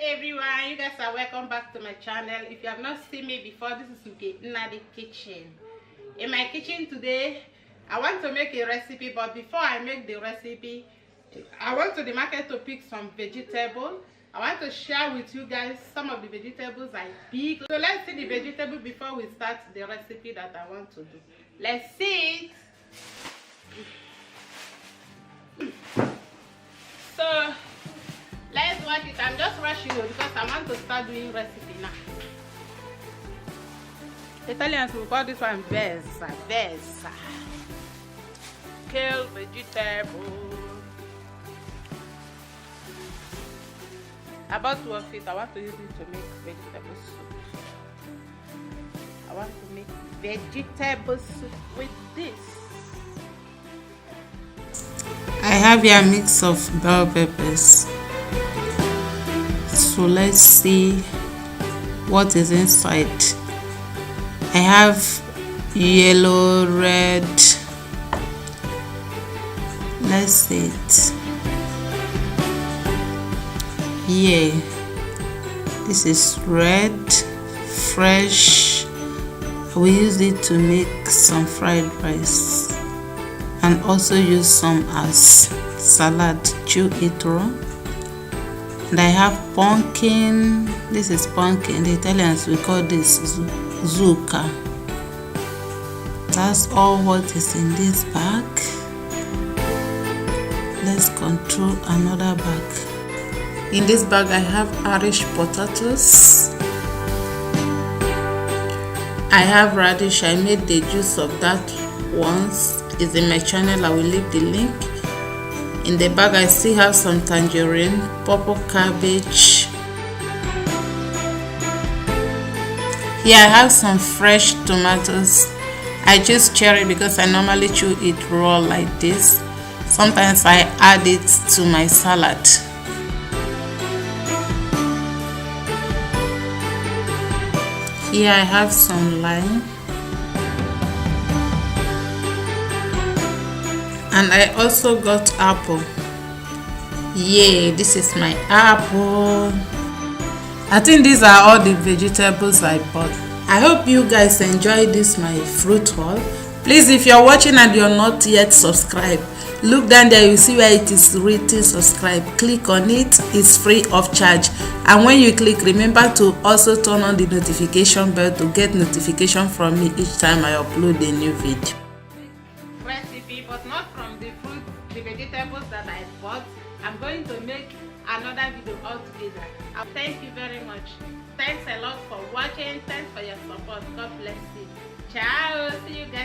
everyone, you guys are welcome back to my channel. If you have not seen me before, this is Nke Nnadi Kitchen. In my kitchen today, I want to make a recipe, but before I make the recipe, I went to the market to pick some vegetables. I want to share with you guys some of the vegetables I picked. So let's see the vegetable before we start the recipe that I want to do. Let's see it. So let's watch it. I'm just rushing it because I want to start doing recipe now. Italians will call this one versa. Kale vegetable. About 2 of it, I want to use it to make vegetable soup. I want to make vegetable soup with this. I have here a mix of bell peppers. So let's see what is inside. I have yellow, red. Let's see it. Yeah, this is red, fresh. We use it to make some fried rice and also use some as salad. Chew it raw. And I have pumpkin. This is pumpkin. The Italians will call this zucca. That's all what is in this bag. Let's control another bag. In this bag I have Irish potatoes. I have radish. I made the juice of that once. It's in my channel. I will leave the link. In the bag I still have some tangerine, purple cabbage. Here I have some fresh tomatoes. I choose cherry because I normally chew it raw like this. Sometimes I add it to my salad. Here I have some lime. And I also got apple. Yeah, this is my apple. I think these are all the vegetables I bought. I hope you guys enjoy this my fruit haul. Please, if you're watching and you're not yet subscribed, look down there, you see where it is written subscribe. Click on it. It's free of charge. And when you click, remember to also turn on the notification bell to get notification from me each time I upload a new video. Recipe, but not from the fruit, the vegetables that I bought. I'm going to make another video altogether. Thank you very much. Thanks a lot for watching. Thanks for your support. God bless you. Ciao. See you guys.